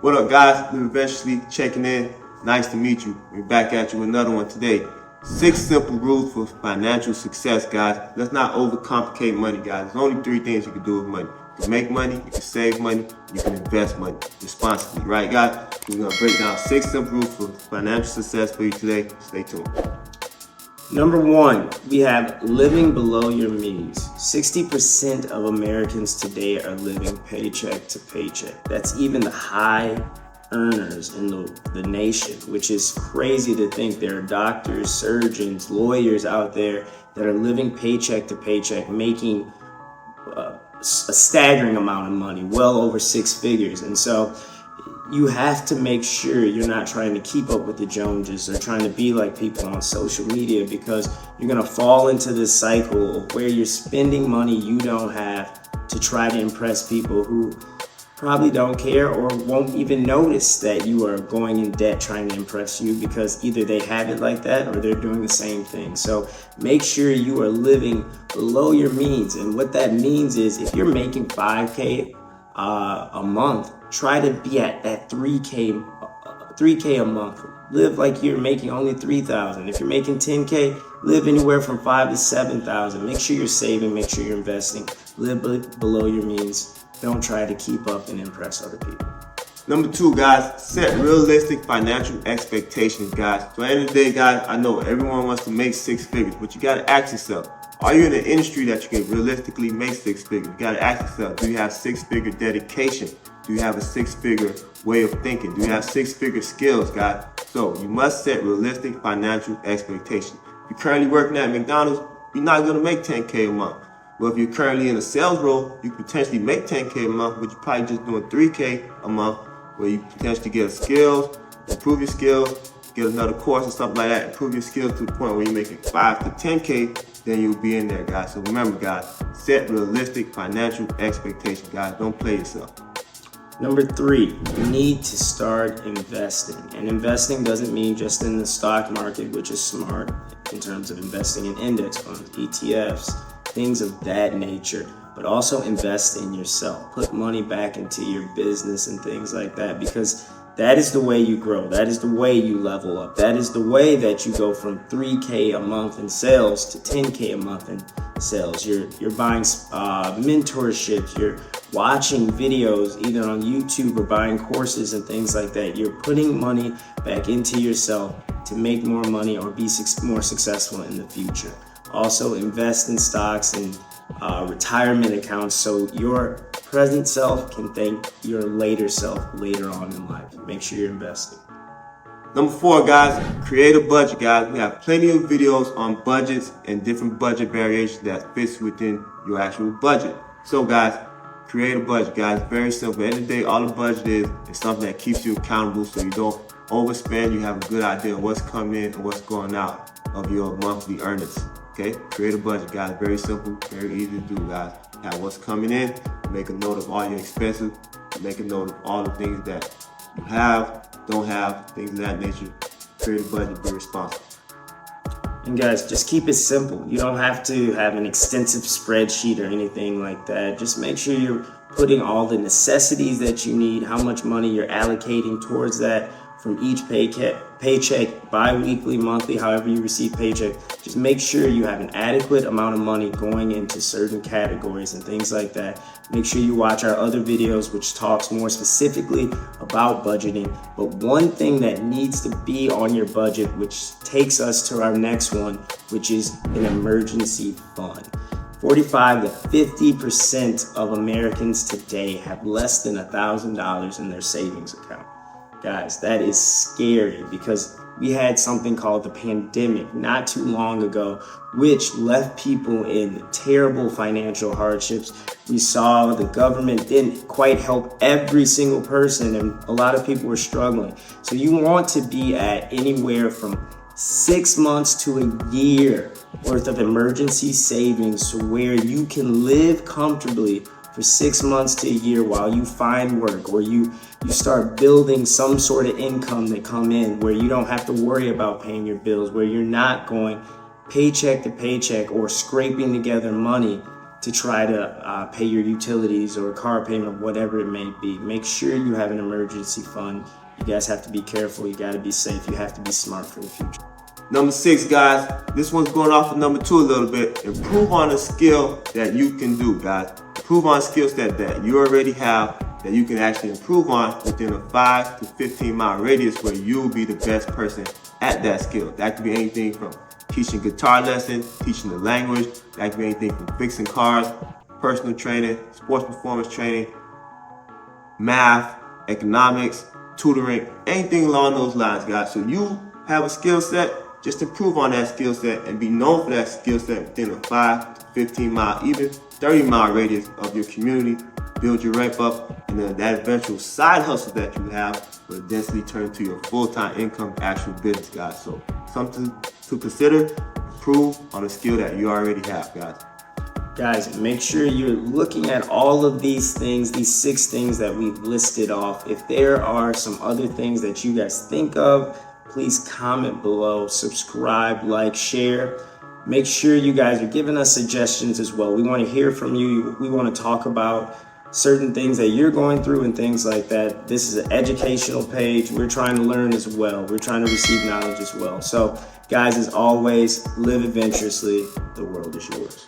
What up, guys? We're eventually checking in. Nice to meet you. We're back at you with another one today. 6 simple rules for financial success, guys. Let's not overcomplicate money, guys. There's only 3 things you can do with money. You can make money, you can save money, you can invest money responsibly, right, guys? We're gonna break down 6 simple rules for financial success for you today. Stay tuned. Number 1, we have living below your means. 60% of Americans today are living paycheck to paycheck. That's even the high earners in the nation, which is crazy to think. There are doctors, surgeons, lawyers out there that are living paycheck to paycheck, making a staggering amount of money, well over 6 figures. And so you have to make sure you're not trying to keep up with the Joneses or trying to be like people on social media, because you're going to fall into this cycle of where you're spending money you don't have to try to impress people who probably don't care or won't even notice that you are going in debt trying to impress you, because either they have it like that or they're doing the same thing. So make sure you are living below your means. And what that means is, if you're making $5K a month, try to be at that 3K a month. Live like you're making only $3,000. If you're making $10K, live anywhere from $5,000 to $7,000. Make sure you're saving, make sure you're investing. Live below your means. Don't try to keep up and impress other people. Number 2, guys, set realistic financial expectations, guys. So at the end of the day, guys, I know everyone wants to make 6 figures, but you gotta ask yourself, are you in an industry that you can realistically make 6 figures? You gotta ask yourself, do you have 6-figure dedication? Do you have a 6-figure way of thinking? Do you have 6-figure skills, guys? So you must set realistic financial expectations. If you're currently working at McDonald's, you're not gonna make 10K a month. Well, if you're currently in a sales role, you can potentially make 10K a month, but you're probably just doing 3K a month, where you potentially get skills, improve your skills, get another course or something like that, improve your skills to the point where you're making 5 to 10K, then you'll be in there, guys. So remember, guys, set realistic financial expectations, guys. Don't play yourself. Number 3, you need to start investing. And investing doesn't mean just in the stock market, which is smart in terms of investing in index funds, ETFs, things of that nature, but also invest in yourself. Put money back into your business and things like that, because that is the way you grow. That is the way you level up. That is the way that you go from 3K a month in sales to 10K a month in sales. You're buying mentorships. You're watching videos either on YouTube or buying courses and things like that. You're putting money back into yourself to make more money or be more successful in the future. Also, invest in stocks and retirement accounts so your present self can thank your later self later on in life. Make sure you're investing. Number 4, guys, create a budget, guys. We have plenty of videos on budgets and different budget variations that fits within your actual budget. So, guys, create a budget, guys. Very simple. At the end of the day, all the budget is something that keeps you accountable so you don't overspend. You have a good idea of what's coming in and what's going out of your monthly earnings. Okay, create a budget, guys. Very simple, very easy to do, guys. Have what's coming in, make a note of all your expenses, make a note of all the things that you have, don't have, things of that nature. Create a budget, be responsible. And guys, just keep it simple. You don't have to have an extensive spreadsheet or anything like that. Just make sure you're putting all the necessities that you need, how much money you're allocating towards that from each paycheck, bi-weekly, monthly, however you receive paycheck. Just make sure you have an adequate amount of money going into certain categories and things like that. Make sure you watch our other videos, which talks more specifically about budgeting. But one thing that needs to be on your budget, which takes us to our next one, which is an emergency fund. 45 to 50% of Americans today have less than $1,000 in their savings account. Guys, that is scary, because we had something called the pandemic not too long ago, which left people in terrible financial hardships. We saw the government didn't quite help every single person, and a lot of people were struggling. So you want to be at anywhere from 6 months to a year worth of emergency savings, to where you can live comfortably for 6 months to a year while you find work, or you start building some sort of income that come in where you don't have to worry about paying your bills, where you're not going paycheck to paycheck or scraping together money to try to pay your utilities or car payment or whatever it may be. Make sure you have an emergency fund. You guys have to be careful. You got to be safe. You have to be smart for the future. Number 6, guys, this one's going off of number 2 a little bit. Improve on a skill that you can do, guys. Improve on a skill set that you already have that you can actually improve on within a 5 to 15 mile radius where you'll be the best person at that skill. That could be anything from teaching guitar lessons, teaching the language. That could be anything from fixing cars, personal training, sports performance training, math, economics, tutoring, anything along those lines, guys. So you have a skill set, just improve on that skill set and be known for that skill set within a 5 to 15 mile, even 30 mile radius of your community. Build your rep up, and then that eventual side hustle that you have will eventually turn into your full-time income, actual business, guys. So something to consider, improve on a skill that you already have, guys. Guys, make sure you're looking at all of these things, these 6 things that we've listed off. If there are some other things that you guys think of, please comment below, subscribe, like, share. Make sure you guys are giving us suggestions as well. We want to hear from you. We want to talk about certain things that you're going through and things like that. This is an educational page. We're trying to learn as well. We're trying to receive knowledge as well. So, guys, as always, live adventurously. The world is yours.